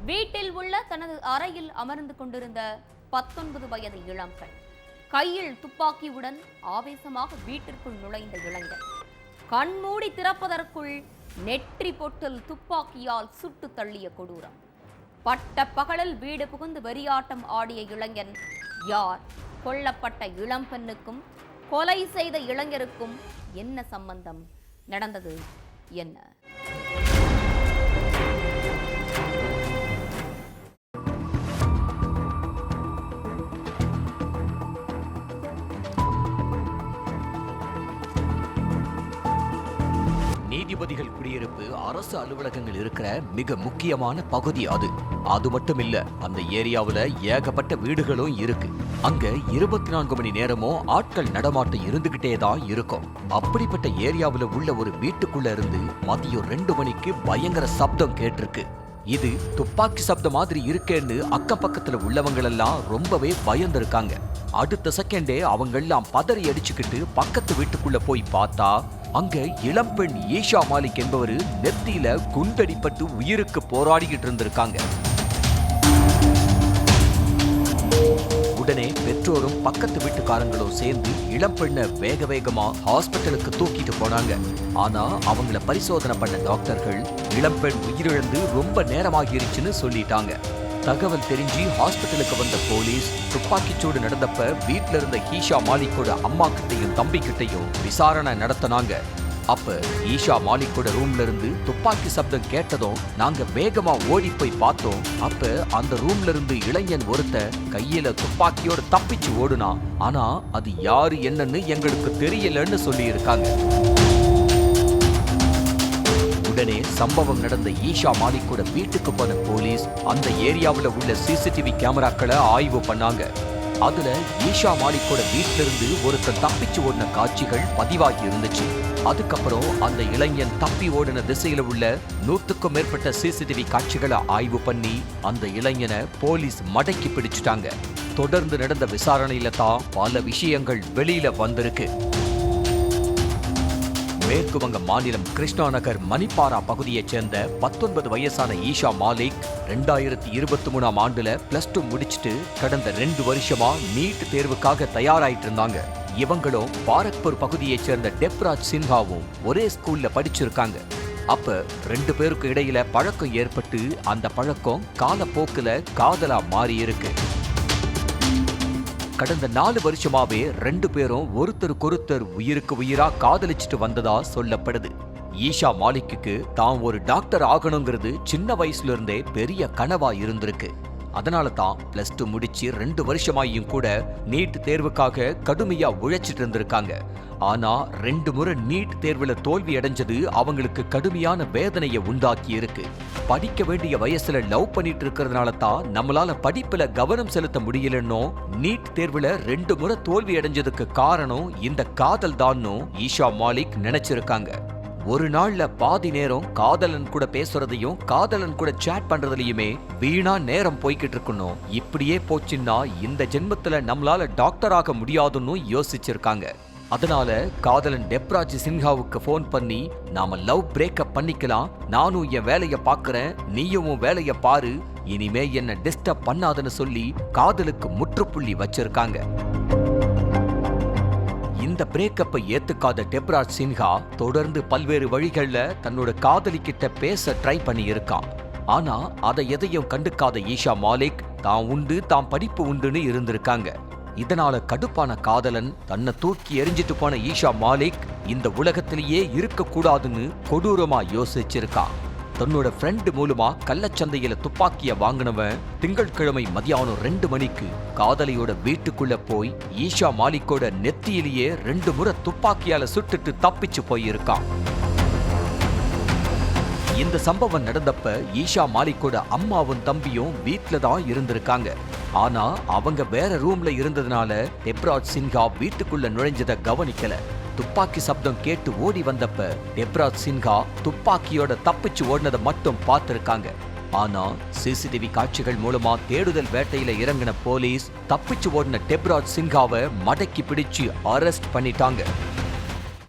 வீட்டில் உள்ள தனது அறையில் அமர்ந்து கொண்டிருந்த 19 வயது இளம்பெண் கையில் துப்பாக்கியுடன் ஆவேசமாக வீட்டிற்குள் நுழைந்த இளைஞர் கண்மூடி திறப்பதற்குள் நெற்றி பொட்டில் துப்பாக்கியால் சுட்டு தள்ளிய கொடூரம். பட்ட பகலில் வீடு புகுந்து வெறியாட்டம் ஆடிய இளைஞன் யார்? கொல்லப்பட்ட இளம்பெண்ணுக்கும் கொலை செய்த இளைஞருக்கும் என்ன சம்பந்தம்? நடந்தது என்ன? நீதிபதிகள் குடியிருப்பு அரசு அலுவலகங்கள் இருக்கிற மிக முக்கியமான பகுதி அது மட்டும் இல்ல, அந்த ஏரியாவுல ஏகப்பட்ட வீடுகளும் இருக்கு. அங்க 24 மணி நேரமும் ஆட்கள் நடமாட்டம் இருந்துகிட்டே தான் இருக்கும். அப்படிப்பட்ட ஏரியாவுல உள்ள ஒரு வீட்டுக்குள்ள இருந்து மதியம் 2 மணிக்கு பயங்கர சப்தம் கேட்டிருக்கு. இது துப்பாக்கி சப்தம் மாதிரி இருக்கேன்னு அக்கம் பக்கத்துல உள்ளவங்களெல்லாம் ரொம்பவே பயந்திருக்காங்க. அடுத்த செகண்டே அவங்க எல்லாம் பதறி அடிச்சுக்கிட்டு பக்கத்து வீட்டுக்குள்ள போய் பார்த்தா அங்க இளம்பெண் ஈஷா மாலிக் என்பவரு நெத்தியில குண்டடிப்பட்டு உயிருக்கு போராடிக்கிட்டு இருந்திருக்காங்க. உடனே பெற்றோரும் பக்கத்து வீட்டுக்காரங்களும் சேர்ந்து இளம்பெண்ணை வேக வேகமா ஹாஸ்பிட்டலுக்கு தூக்கிட்டு போனாங்க. ஆனா அவங்கள பரிசோதனை பண்ண டாக்டர்கள் இளம்பெண் உயிரிழந்து ரொம்ப நேரமாகிருச்சுன்னு சொல்லிட்டாங்க. தகவல் தெரிஞ்சு ஹாஸ்பிட்டலுக்கு வந்த போலீஸ் துப்பாக்கிச்சூடு நடந்தப்ப வீட்ல இருந்த ஈஷா மாலிக்கோட அம்மா கிட்டையும் தம்பி கிட்டையும் விசாரணை நடத்தினாங்க. அப்ப ஈஷா மாலிக்கோட ரூம்ல இருந்து துப்பாக்கி சப்தம் கேட்டதும் நாங்க வேகமா ஓடி போய் பார்த்தோம். அப்ப அந்த ரூம்ல இருந்து இளைஞன் ஒருத்த கையில துப்பாக்கியோட தப்பிச்சு ஓடுனா. ஆனா அது யாரு என்னன்னு எங்களுக்கு தெரியலன்னு சொல்லி இருக்காங்க. உடனே சம்பவம் நடந்த ஈஷா மாலிக்கோட வீட்டுக்கு போன போலீஸ் அந்த ஏரியாவுல உள்ள சிசிடிவி கேமராக்களை ஆய்வு பண்ணாங்க. அதுல ஈஷா மாலிக்கோட வீட்டில இருந்து ஒருத்தர் தப்பிச்சு ஓடின காட்சிகள் பதிவாகி இருந்துச்சு. அதுக்கப்புறம் அந்த இளைஞன் தப்பி ஓடின திசையில உள்ள 100க்கும் மேற்பட்ட சிசிடிவி காட்சிகளை ஆய்வு பண்ணி அந்த இளைஞனை போலீஸ் மடக்கி பிடிச்சிட்டாங்க. தொடர்ந்து நடந்த விசாரணையில தான் பல விஷயங்கள் வெளியில வந்திருக்கு. மேற்கு வங்க மாநிலம் கிருஷ்ணா நகர் மணிப்பாரா பகுதியைச் சேர்ந்த 19 வயசான ஈஷா மாலிக் 2023ஆம் ஆண்டுல +2 முடிச்சுட்டு கடந்த 2 வருஷமா நீட் தேர்வுக்காக தயாராயிட்டு இருந்தாங்க. இவங்களும் பாரக்பூர் பகுதியைச் சேர்ந்த டெப்ராஜ் சின்ஹாவும் ஒரே ஸ்கூல்ல படிச்சிருக்காங்க. அப்ப 2 பேருக்கு இடையில பழக்கம் ஏற்பட்டு அந்த பழக்கம் காலப்போக்குல காதலா மாறி இருக்கு. கடந்த 4 வருஷமாவே 2 பேரும் ஒருத்தருக்கொருத்தர் உயிருக்கு உயிரா காதலிச்சுட்டு வந்ததா சொல்லப்படுது. ஈஷா மாலிக்கு தான் ஒரு டாக்டர் ஆகணுங்கிறது சின்ன வயசுல இருந்தே பெரிய கனவா இருந்திருக்கு. அதனால தான் +2 முடிச்சு 2 வருஷமாயும் கூட நீட் தேர்வுக்காக கடுமையா உழைச்சிட்டு இருந்திருக்காங்க. ஆனா 2 முறை நீட் தேர்வுல தோல்வி அடைஞ்சது அவங்களுக்கு கடுமையான வேதனையை உண்டாக்கி இருக்கு. படிக்க வேண்டிய வயசுல லவ் பண்ணிட்டு இருக்கிறதுனால தான் நம்மளால படிப்புல கவனம் செலுத்த முடியலன்னோ நீட் தேர்வுல 2 முறை தோல்வி அடைஞ்சதுக்கு காரணம் இந்த காதல் தான்னு ஈஷா மாலிக் நினைச்சிருக்காங்க. ஒரு நாள்ல பாதி நேரம் காதலன் கூட பேசுறதையும் காதலன் கூட சேட் பண்றதுலயுமே வீணா நேரம் போய்கிட்டு இருக்கணும். இப்படியே போச்சுன்னா இந்த ஜென்மத்துல நம்மளால டாக்டர் ஆக முடியாதுன்னு யோசிச்சிருக்காங்க. அதனால காதலன் டெப்ராஜ் சின்ஹாவுக்கு போன் பண்ணி நாம லவ் பிரேக்கப் பண்ணிக்கலாம், நானும் என் வேலைய பாக்குறேன், நீயும் உன் வேலைய பாரு, இனிமே என்ன டிஸ்டர்ப் பண்ணாதுன்னு சொல்லி காதலுக்கு முற்றுப்புள்ளி வச்சிருக்காங்க. இந்த பிரேக்கப்பை ஏத்துக்காத டெப்ராஜ் சின்ஹா தொடர்ந்து பல்வேறு வழிகள்ல தன்னோட காதலி கிட்ட பேச ட்ரை பண்ணி இருக்கான். ஆனா அதை எதையும் கண்டுக்காத ஈஷா மாலிக் தான் உண்டு தான் படிப்பு உண்டுன்னு இருந்திருக்காங்க. இதனால கடுப்பான காதலன் தன்னை தூக்கி எரிஞ்சிட்டு போன ஈஷா மாலிக் இந்த உலகத்திலேயே இருக்க கூடாதுன்னு கொடூரமா யோசிச்சிருக்கான். தன்னோட ஃப்ரெண்டு மூலமா கள்ளச்சந்தையில துப்பாக்கிய வாங்கினவன் திங்கட்கிழமை மதியானம் 2 மணிக்கு காதலியோட வீட்டுக்குள்ள போய் ஈஷா மாலிக்கோட நெத்தியிலேயே 2 முறை துப்பாக்கியால சுட்டுட்டு தப்பிச்சு போயிருக்கான். இந்த சம்பவம் நடந்தப்ப ஈஷா மாலிக்கோட அம்மாவும் தம்பியும் வீட்ல தான் இருந்திருக்காங்க. ஆனா அவங்க வேற ரூம்ல இருந்ததுனால டெப்ராஜ் சின்ஹா வீட்டுக்குள்ள நுழைஞ்சதை கவனிக்கல. துப்பாக்கி சப்தம் கேட்டு ஓடி வந்தப்ப டெப்ராஜ் சின்ஹா துப்பாக்கியோட தப்பிச்சு ஓடினதை மட்டும் பார்த்திருக்காங்க. ஆனா சிசிடிவி காட்சிகள் மூலமா தேடுதல் வேட்டையில இறங்கின போலீஸ் தப்பிச்சு ஓடின டெப்ராஜ் சின்ஹாவை மடக்கி பிடிச்சு அரெஸ்ட் பண்ணிட்டாங்க.